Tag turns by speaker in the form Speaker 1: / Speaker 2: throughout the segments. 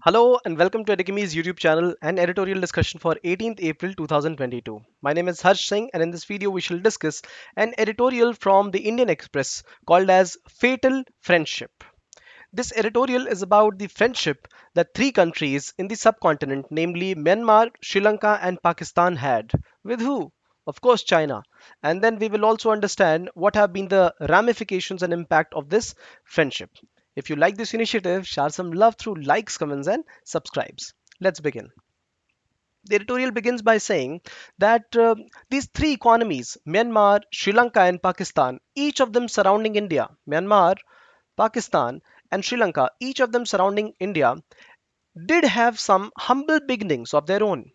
Speaker 1: Hello and welcome to Edukemy's YouTube channel and editorial discussion for 18th April 2022. My name is Harsh Singh and in this video we shall discuss an editorial from the Indian Express called as Fatal Friendship. This editorial is about the friendship that three countries in the subcontinent, namely Myanmar, Sri Lanka and Pakistan had. With who? Of course, China. And then we will also understand what have been the ramifications and impact of this friendship. If you like this initiative, share some love through likes, comments, and subscribes. Let's begin. The editorial begins by saying that these three economies, Myanmar, Sri Lanka, and Pakistan, each of them surrounding India, Myanmar, Pakistan, and Sri Lanka, each of them surrounding India, did have some humble beginnings of their own.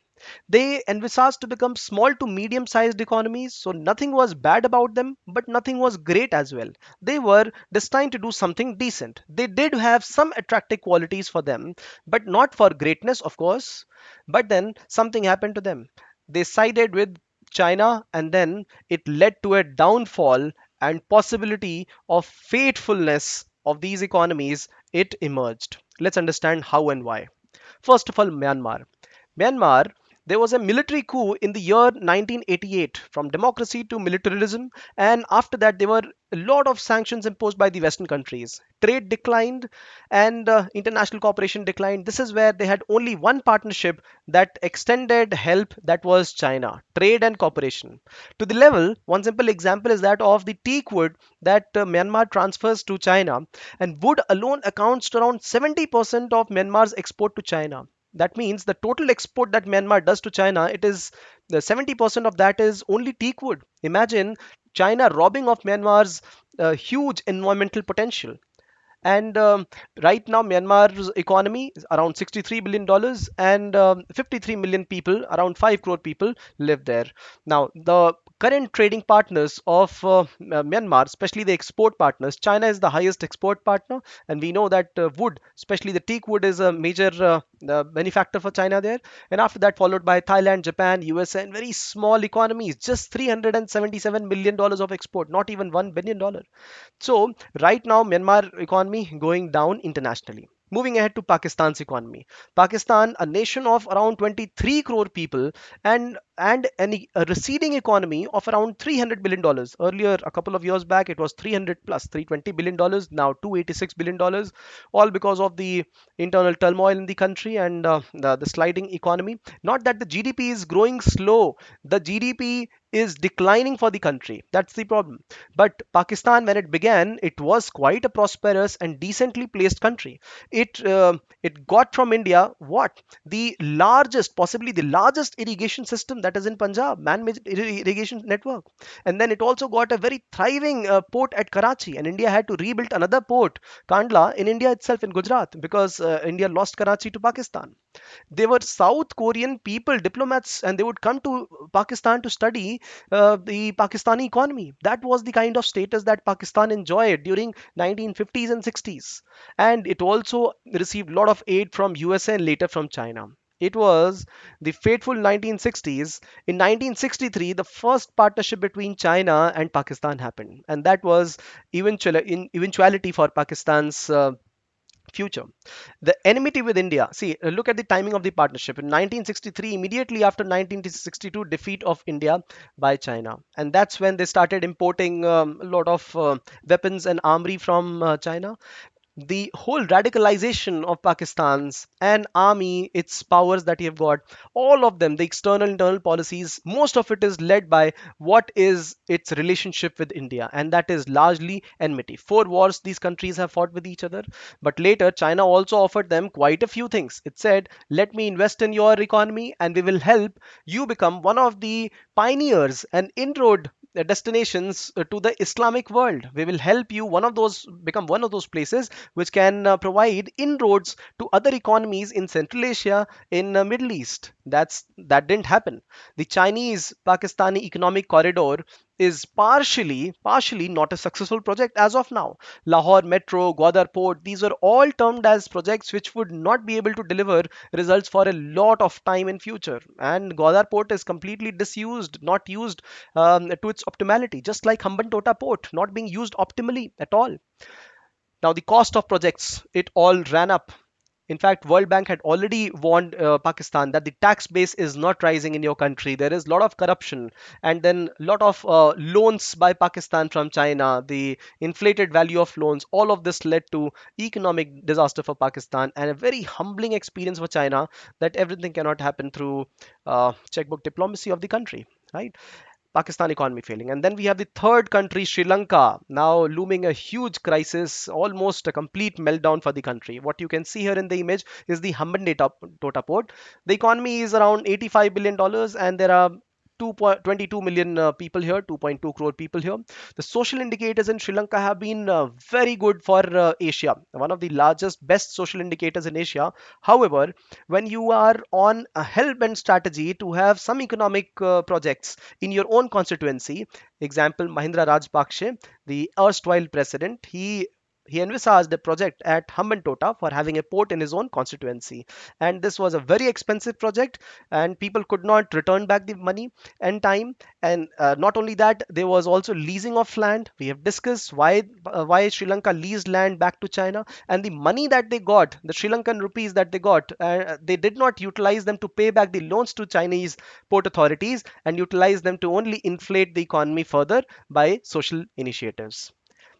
Speaker 1: They envisaged to become small to medium sized economies, so nothing was bad about them, but nothing was great as well. They were destined to do something decent. They did have some attractive qualities for them, but not for greatness, of course. But then something happened to them. They sided with China, and then it led to a downfall and possibility of fatefulness of these economies. It emerged. Let's understand how and why. First of all, Myanmar. Myanmar, there was a military coup in the year 1988 from democracy to militarism, and after that, there were a lot of sanctions imposed by the Western countries. Trade declined and international cooperation declined. This is where they had only one partnership that extended help, that was China, trade and cooperation. To the level, one simple example is that of the teak wood that Myanmar transfers to China, and wood alone accounts to around 70% of Myanmar's export to China. That means the total export that Myanmar does to China, it is the 70% of that is only teak wood. Imagine China robbing of Myanmar's huge environmental potential. And right now, Myanmar's economy is around $63 billion, and 53 million people, around 5 crore people, live there. Now, the current trading partners of Myanmar, especially the export partners, China is the highest export partner, and we know that wood, especially the teak wood, is a major benefactor for China there. And after that, followed by Thailand, Japan, USA, and very small economies, just $377 million of export, not even $1 billion. So right now, Myanmar economy going down internationally. Moving ahead to Pakistan's economy. Pakistan, a nation of around 23 crore people, a receding economy of around $300 billion. Earlier, a couple of years back, it was 300 plus $320 billion, now $286 billion, all because of the internal turmoil in the country and the sliding economy. Not that the GDP is growing slow, the GDP is declining for the country. That's the problem. But Pakistan, when it began, it was quite a prosperous and decently placed country. It got from India what, the largest, possibly the largest irrigation system, that is in Punjab, man-made irrigation network. And then it also got a very thriving port at Karachi, and India had to rebuild another port, Kandla, in India itself, in Gujarat, because India lost Karachi to Pakistan. They were South Korean people, diplomats, and they would come to Pakistan to study the Pakistani economy. That was the kind of status that Pakistan enjoyed during 1950s and 60s. And it also received a lot of aid from USA and later from China. It was the fateful 1960s. In 1963, the first partnership between China and Pakistan happened, and that was eventuality for Pakistan's future. The enmity with India. See, look at the timing of the partnership. In 1963, immediately after 1962 defeat of India by China, and that's when they started importing a lot of weapons and armory from China. The whole radicalization of Pakistan's and army, its powers that you have got, all of them, the external internal policies, most of it is led by what is its relationship with India, and that is largely enmity. Four wars these countries have fought with each other, but later China also offered them quite a few things. It said, let me invest in your economy and we will help you become one of the pioneers and inroad destinations to the Islamic world. We will help you one of those become one of those places which can provide inroads to other economies in Central Asia, in Middle East. That didn't happen. The Chinese Pakistani economic corridor is partially not a successful project as of now. Lahore Metro, Gwadar Port, these are all termed as projects which would not be able to deliver results for a lot of time in future. And Gwadar Port is completely disused, not used to its optimality, just like Hambantota Port not being used optimally at all. Now the cost of projects, it all ran up. In fact, World Bank had already warned Pakistan that the tax base is not rising in your country. There is a lot of corruption, and then a lot of loans by Pakistan from China, the inflated value of loans. All of this led to economic disaster for Pakistan and a very humbling experience for China that everything cannot happen through checkbook diplomacy of the country, right? Pakistan economy failing. And then we have the third country, Sri Lanka, now looming a huge crisis, almost a complete meltdown for the country. What you can see here in the image is the Tota port. The economy is around $85 billion dollars, and there are 2.22 million people here, 2.2 crore people here. The social indicators in Sri Lanka have been very good for Asia, one of the largest, best social indicators in Asia. However, when you are on a hell-bent strategy to have some economic projects in your own constituency, example Mahindra Rajapakse, the erstwhile president, he envisaged a project at Hambantota for having a port in his own constituency. And this was a very expensive project, and people could not return back the money in time. And not only that, there was also leasing of land. We have discussed why Sri Lanka leased land back to China, and the money that they got, the Sri Lankan rupees that they got, they did not utilize them to pay back the loans to Chinese port authorities and utilize them to only inflate the economy further by social initiatives.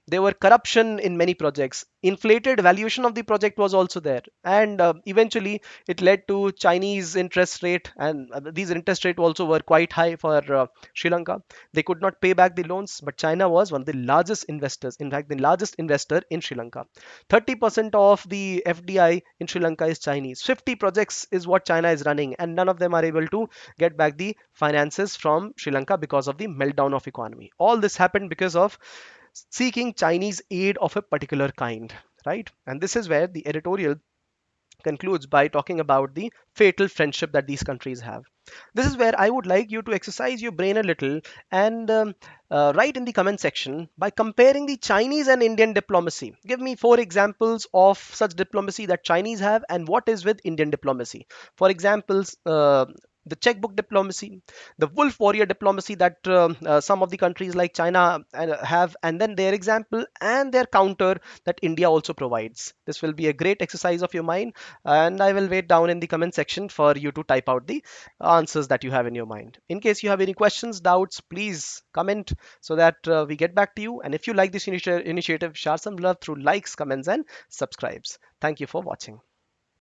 Speaker 1: There were corruption in many projects. Inflated valuation of the project was also there, and eventually it led to Chinese interest rate, and these interest rate also were quite high for Sri Lanka. They could not pay back the loans, but China was one of the largest investors, in fact the largest investor in Sri Lanka. 30% of the FDI in Sri Lanka is Chinese. 50 projects is what China is running, and none of them are able to get back the finances from Sri Lanka because of the meltdown of economy. All this happened because of seeking Chinese aid of a particular kind, right? And this is where the editorial concludes by talking about the fatal friendship that these countries have. This is where I would like you to exercise your brain a little and write in the comment section by comparing the Chinese and Indian diplomacy. Give me four examples of such diplomacy that Chinese have and what is with Indian diplomacy. For examples, the checkbook diplomacy, the wolf warrior diplomacy that some of the countries like China have, and then their example and their counter that India also provides. This will be a great exercise of your mind, and I will wait down in the comment section for you to type out the answers that you have in your mind. In case you have any questions, doubts, please comment so that we get back to you. And if you like this initiative, share some love through likes, comments, and subscribes. Thank you for watching.